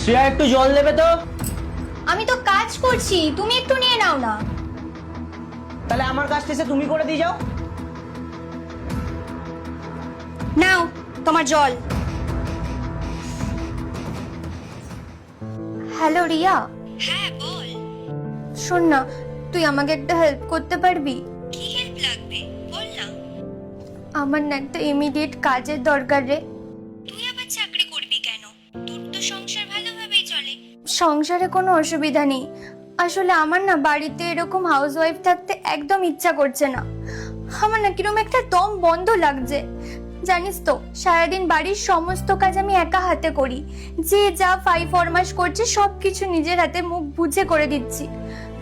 শ্রেয়া একটু জল দেবে তো। আমি তো কাজ করছি, তুমি একটু নিয়ে নাও না। তাহলে আমার কাজটা এসে তুমি করে দিয়ে যাও। নাও তোমার জল। হ্যালো রিয়া। হ্যাঁ বল। শোন না, তুই আমাকে একটা হেল্প করতে পারবি? কি হেল্প লাগবে বল না। আমার না একটা ইমিডিয়েট কাজের দরকার রে। তুই আবার চাকরি করবি কেন? তোর তো সংসার ভালোভাবেই চলে। সংসারে কোনো অসুবিধা নেই, আসলে আমার না বাড়িতে এরকম হাউসওয়াইফ থাকতে একদম ইচ্ছা করছে না। আমার না কিরকম একটা দম বন্ধ লাগছে। জানিস তো, সারাদিন বাড়ির সমস্ত কাজ আমি একা হাতে করি। যে যা ফরমাশ করছে সবকিছু নিজের হাতে মুখ বুঝে করে দিচ্ছি,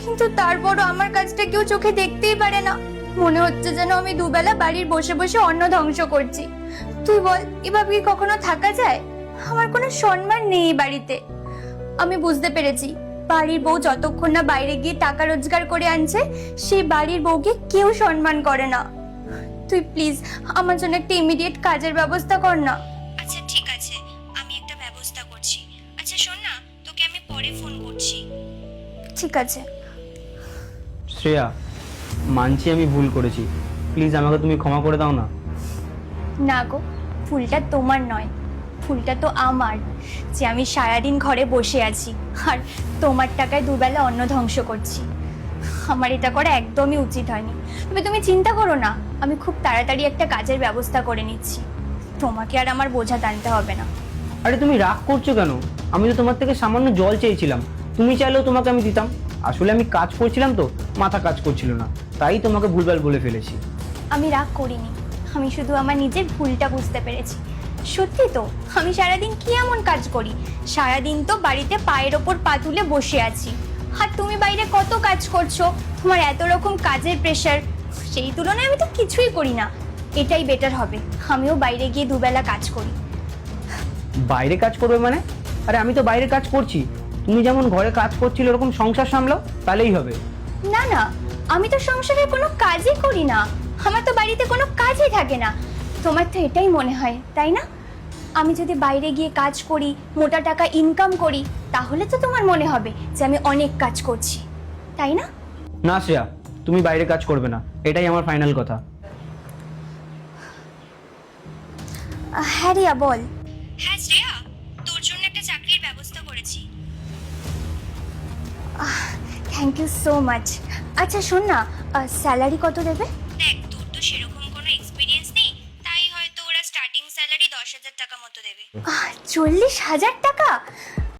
কিন্তু তারপরও আমার কাজটা কেউ চোখে দেখতেই পারে না। মনে হচ্ছে যেন আমি দুবেলা বাড়ির বসে বসে অন্ন ধ্বংস করছি। তুই বল, এভাবে কি কখনো থাকা যায়? আমার কোনো সম্মান নেই এই বাড়িতে। আমি বুঝতে পেরেছি, বাড়ির বউ যতক্ষণ না বাইরে গিয়ে টাকা রোজগার করে আনছে, সেই বাড়ির বউকে কেউ সম্মান করে না। তুই প্লিজ আমার জন্য একটা ইমিডিয়েট কাজের ব্যবস্থা কর না। আচ্ছা ঠিক আছে, আমি একটা ব্যবস্থা করছি। আচ্ছা শোন না, তোকে আমি পরে ফোন করছি। ঠিক আছে। শ্রেয়া, মানছি আমি ভুল করেছি, প্লিজ আমাকে তুমি ক্ষমা করে দাও না। না গো, ফুলটা তোমার নয়, ফুলটা তো আমার, যে আমি সারাদিন ঘরে বসে আছি আর তোমার টাকায় দুবেলা অন্ন ধ্বংস করছি। আমার এটা করা একদমই উচিত হয়নি। তবে তুমি চিন্তা করো না, আমি খুব তাড়াতাড়ি একটা কাজের ব্যবস্থা করে নিচ্ছি। তোমাকে আর আমার বোঝা টানতে হবে না। আরে তুমি রাগ করছো কেন? আমি তো তোমার থেকে সামান্য জল চেয়েছিলাম, তুমি চাইলেও তোমাকে আমি দিতাম। আসলে আমি কাজ করছিলাম তো, মাথা কাজ করছিল না, তাই তোমাকে ভুলভাল বলে ফেলেছি। আমি রাগ করিনি, আমি শুধু আমার নিজের ভুলটা বুঝতে পেরেছি। সত্যি তো, আমি সারাদিন কি এমন কাজ করি? সারাদিন তো বাড়িতে পায়ের ওপর পা তুলে বসে আছি, আর তুমি বাইরে কত কাজ করছো, তোমার এত রকম কাজের প্রেশার, সেই তুলনায় আমি তো কিছুই করি না। এটাই বেটার হবে, আমিও বাইরে গিয়ে দুবেলা কাজ করি। বাইরে কাজ করবে মানে? আরে আমি তো বাইরে কাজ করছি, তুমি যেমন ঘরে কাজ করছিলে ওরকম সংসার সামলাও, তাহলেই হবে। না না, আমি তো সংসারের কোনো কাজই করি না, আমার তো বাড়িতে কোনো কাজই থাকে না। তোমার তো এটাই মনে হয়, তাই না? আমি যদি বাইরে গিয়ে কাজ করি, মোটা টাকা ইনকাম করি, তাহলে তো তোমার মনে হবে যে আমি অনেক কাজ করছি, তাই না? না শ্রেয়া, তুমি বাইরে কাজ করবে না, এটাই আমার ফাইনাল কথা। হ্যাঁ রিয়া, বল। হ্যাঁ শ্রেয়া, তোর জন্য একটা চাকরির ব্যবস্থা করেছি। Thank you so much. আচ্ছা শোন না, স্যালারি কত দেবে? দেখ, তোর তো সেরকম কোনো এক্সপিরিয়েন্স নেই, তাই হয়তো ওরা স্টার্টিং স্যালারি 10,000 টাকা মতো দেবে। 40,000 টাকা?